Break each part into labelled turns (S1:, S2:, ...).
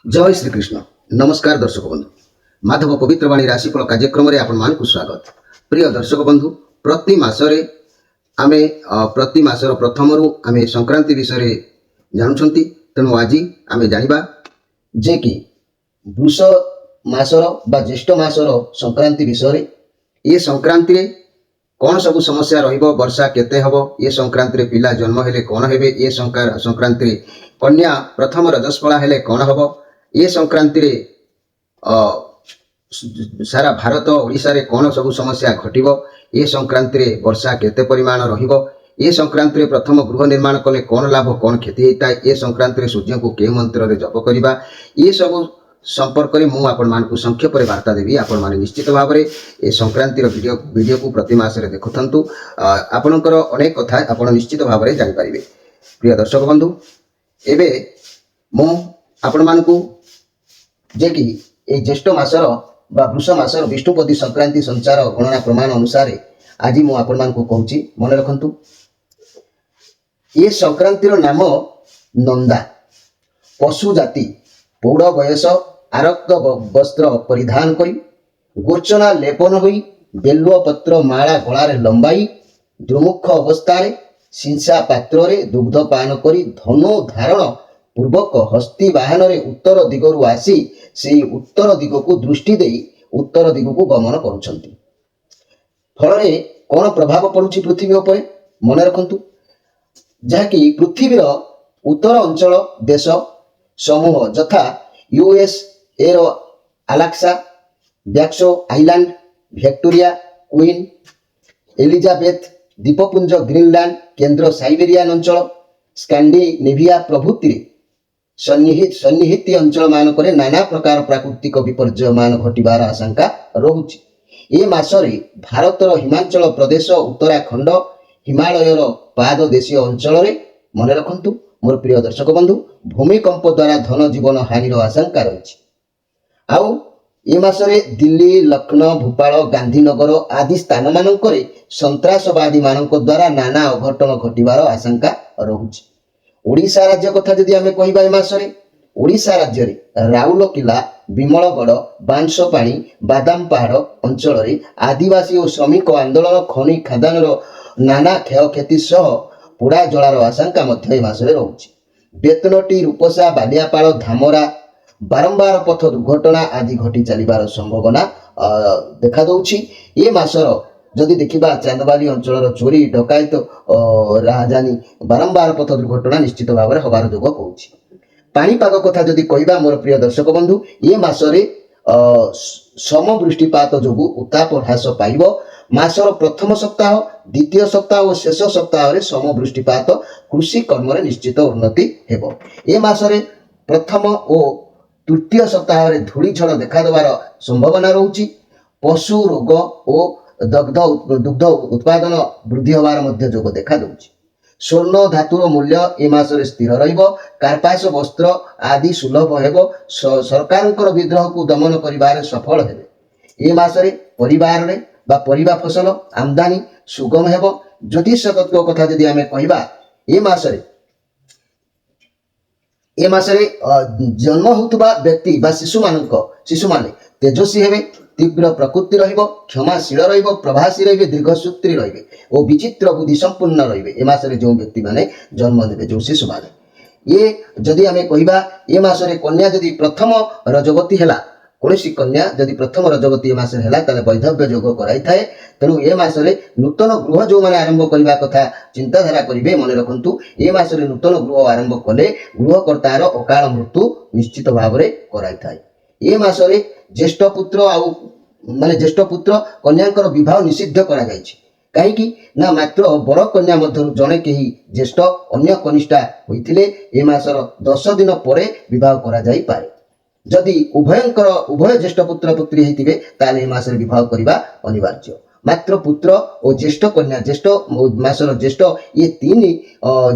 S1: जय श्रीकृष्ण नमस्कार दर्शक बंधु माधव पवित्रवाणी राशिफल कार्यक्रम में आपण स्वागत। प्रिय दर्शक बंधु प्रति मासरे आमे प्रति मासर प्रथम आमे संक्रांति विषय जानुछंती। तेणु आज आमे जानिबा जे कि वृष मासर बा ज्येष्ठ मासर संक्रांति विषय। ये संक्रांति रे कौन सब समस्या रहिबो, वर्षा केते हबो, ये संक्रांति रे पिला जन्म हेले कौन हेबे, ये संक्रांति रे कन्या प्रथम रजस्फला हेले कौन हबो, ये संक्रांति रे सारा भारत ओडिशा रे कौन सब समस्या घटिबो, ये संक्रांति रे वर्षा केते परिमाण रहिबो, ये संक्रांति रे प्रथम गृह निर्माण कले कौन लाभ कौन क्षति होता है, ये संक्रांति रे सूर्य को के मंत्र रे जप करिबा, ये सब संपर्क में मुझे आपण मानकु संक्षेप रे वार्ता देवी। आपण माने निश्चित भाव में ये संक्रांति वीडियो को प्रति मासरे देखुथंतु। आपणकर अनेक कथा आपण निश्चित भाव में जानि परिबे। प्रिय दर्शक बंधु एबे मु आपण मानकु जे कि ए ज्येष्ठ मासर बा वृष मासर विष्णुपदी संक्रांति संचार गणना प्रमाण अनुसार आज मु आपण मानकु कहूची, मन रखंतु। ये संक्रांतिर नाम नंदा। पशु जाति पौड़ बयस आरक्त वस्त्र परिधान करी गोर्चना लेपन होई बेलुआ पत्र माला गलारे लंबाई द्रुमुख अवस्थारे सिंसा पात्र रे दुग्ध पान करी धनु धारण पूर्वक हस्ती वाहन रे उत्तर दिगरु आसी से उत्तर दिग को दृष्टि देई उत्तर दिग को गमन करुछंती। फल रे कोन प्रभाव पड़ुछि पृथ्वी उपरे, मन रखंतु। जहाँकि पृथ्वीर उत्तर अंचल देश समूह यथा यूएस एर अलास्का, ब्याक्सो आइलैंड, विक्टोरिया, क्वीन एलिजाबेथ द्वीपपुंज, ग्रीनलैंड, केंद्र साइबेरियन अंचल, स्कैंडिनेविया प्रभृति सन्निहित अंचल मानक नाना प्रकार प्राकृतिक विपर्यय मान घटिबार आशंका रहुछि। ए मासरे भारतर हिमाचल प्रदेश, उत्तराखंड, हिमालयर पाददेशीय अंचल रे मन रखंतु मोर प्रिय दर्शक बंधु भूमिकंप द्वारा धन जीवन हानिर आशंका रही। आउ ए मासरे दिल्ली, लखनऊ, भोपाल, गांधीनगर आदि स्थान मानकरे संत्रासवादी मानक द्वारा नाना अघटन घटिबार आशंका रहुछि। ओडिशा राज्य कथा जदि आमे कहिबा ए मासरे ओडिशा राज्य रे राउरकेला, विमलगढ़, बांसपाणी, बादाम पहाड़ अंचल रे आदिवासी और श्रमिक आंदोलन, खनि खादानर नाना क्षयक्षति सह पोड़ा जलार आशंका मध्य मासरे रहुछि। बेतनटी, रूपसा, बालियापाल, धामरा बारंबार पथ दुर्घटना आदि घटी चलिबार संभावना देखा दउछि। ए मासर जदि देखिबा चांदबाली अंचल चोरी डकायत राजधानी बारंबार पथ दुर्घटना निश्चित भाव में हबार जोग कहूछि। पाणीपाग कथा जदि कहिबा मोर प्रिय दर्शक बंधु ए मासरे समवृष्टिपात जोगु उत्ताप ह्रास पाइब। मासर प्रथम सप्ताह, द्वितीय सप्ताह और शेष सप्ताह रे समवृष्टिपात कृषि कर्म रे निश्चित उन्नति हेबो। ए मासरे प्रथम और तृतीय सप्ताह रे धूली झड़ देखा देवार संभावना रहुछि। पशु रोग और दुग्ध उत्पादन वृद्धि होबार मध्य जोग देखा दउछि। स्वर्ण धातुर मूल्य ए मासरे स्थिर रहिबो। कार्पास वस्त्र आदि सुलभ हेबो। सरकारंकर विद्रोह को दमन करिबार सफल हेबे। ए मासरे परिवार रे बा परिबा फसल आमदानी सुगम हेबो। ज्योतिष तत्व कथा जदि आमे कहिबा ए मासरे जन्म होतबा व्यक्ति बा शिशु माने तेजस्वी हेबे, तीव्र प्रकृति रहिबो, क्षमाशील रहिबो, प्रभासी रहिबे, दीर्घसूत्री रहिबे और विचित्र बुद्धि संपूर्ण रहिबे। ए मासरे जो व्यक्ति माने जन्म देबे, जो शिशु माने ये जदि आमे कहिबा ए मासरे कन्या जदि प्रथम रजवती हेला, कौनसी कन्या जदि प्रथम रजवती ए मासरे हेला ताले वैधव्य जोग कराई थाए। तेणु ए मासरे नूतन गृह जो माने आरंभ करबा कथा चिंताधारा करिवे, मन रखंतु ए मासरे नूतन गृह आरंभ कले गृहकर्तार अकाल मृत्यु निश्चित भाव में कराई थाए। ए मासरे ज्येष्ठ पुत्र कन्यांकर विवाह निषिद्ध करा जायछि। कहीं ना मात्र बड़ कन्या मध्य जड़े कहीं ज्येष्ठ अन्य कनिष्ठा होइथिले ए मासर 10 दिन परे विवाह करा जाई पारे। जदि उभय ज्येष्ठ पुत्र पुत्री होइतिबे ताले ए मासरे विवाह करबा अनिवार्य। मात्र पुत्र और ज्येष्ठ कन्या, ज्येष्ठ मासर ज्येष्ठ ये तीन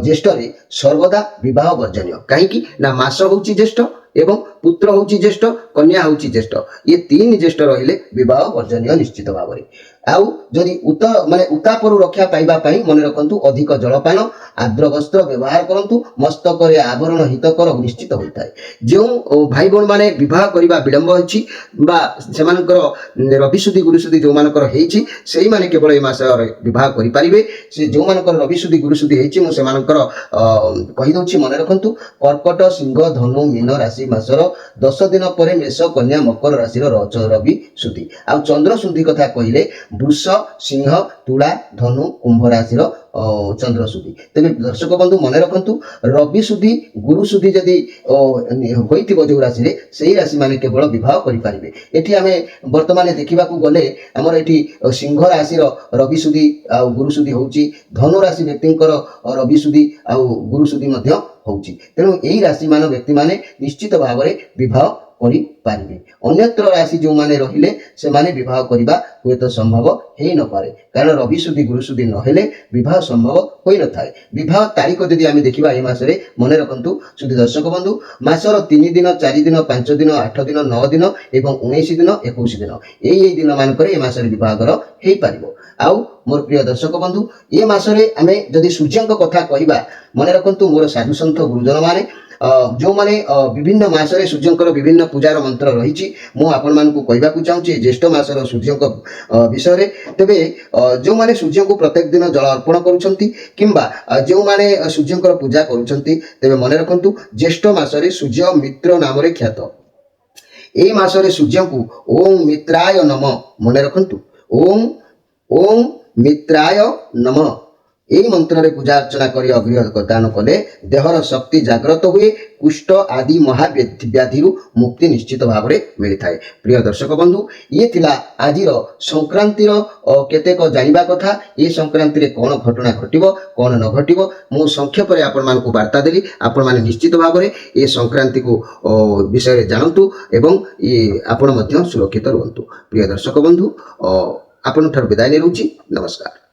S1: ज्येष्ठ रे सर्वदा विवाह वर्जनीय। कहीं ना मास होउची ज्येष्ठ एवं पुत्र होउची ज्येष्ठ, कन्या होउची ज्येष्ठ, ये तीन ज्येष्ठ रहिले विवाह वर्जनीय निश्चित भाव में। आउ जदि माने उतापरू रक्षा पाइबा पई मन रखंतु अधिक जलपान आर्द्र वस्त्र व्यवहार करंतु मस्तक रे आवरण हितकर निश्चित होइताय जो भाई बोन माने विवाह करिबा विलंब अछि बा सेमानकर रवि सुधी गुरु सुधी जो मानकर हेछि सेही माने केवल ए मास रे विवाह करि परिबे से जो मानकर रवि सुधी गुरु सुधी हेछि मु सेमानकर कहि दउछि मन रखंतु कर्कट सिंह धनु मीन राशि मासर 10 दिन परे मेष कन्या मकर राशि रवि सुधी आ चंद्र सुधी कथा कहिले वृष सिंह तुला धनु कुंभ राशि चंद्र सुधी तेज दर्शक बंधु मन रखंतु रवि सुधी गुरु सुधी जदि होइतिबो जो राशि रे सेही राशि माने केवल विवाह करि परिबे एठी हमें वर्तमान देखिबा को गले हमर एठी सिंह राशि रवि सुधी आ गुरु सुधी होउची धनु राशि व्यक्तिंकर रवि सुधी आ गुरु सुधी मध्य होउची तेनु एही राशि मान व्यक्ति माने निश्चित भाव रे विवाह करि पारिबे अन्यत्र राशि जो माने रहिले से माने विवाह करिबा हुए तो संभव हेई न पारे कारण रवि सुधी गुरु सुधी न हेले विवाह संभव होई न थाए विवाह तारीख यदि आमे देखिबा ए मास रे मने रखंतु सुधी दर्शक बंधु मासर 3 दिन 4 दिन 5 दिन 8 दिन 9 दिन एवं 19 दिन 21 दिन एई दिन मानकर ए मास रे विवाह कर हेई पारिबो आउ मोर प्रिय दर्शक बंधु ए मास रे आमे जदि सूर्यंक कथा कहिबा मने रखंतु मोर साधु संत गुरुजन माने जो माने विभिन्न मासरे सूर्यंकर विभिन्न पूजार मंत्र रही मु आपण मानकु कहबा को चाहूची ज्येष्ठ मासर सूर्यंक विषय रे तबे जो माने सूर्य को प्रत्येक दिन जल अर्पण करूछंती किंबा जो माने सूर्यंकर पूजा करूछंती तबे मने रखंतु ज्येष्ठ मासरे सूर्य मित्र नाम रे ख्यात एई मासरे सूर्य को ओम मित्राय नमः मने रखंतु ओम ओम मित्राय नमः एई मंत्र रे पूजा अर्चना करी अग्रह दान कले देहर शक्ति जागृत हुए कुष्ठ आदि महाव्याधि मुक्ति निश्चित भाव रे मिली थाए प्रिय दर्शक बंधु ये थिला आजिर संक्रांतिर केतेक जानिबा कथा ए संक्रांति रे कोन घटना घटिबो कोन न घटिबो मु संक्षेप रे आपण मानकु वार्ता देली आपण माने निश्चित भाव रे ए संक्रांति को विषय रे जानंतु एवं आपण मध्य सुरक्षित रहंतु प्रिय दर्शक बंधु आपण ठार विदाय नै रहउची नमस्कार।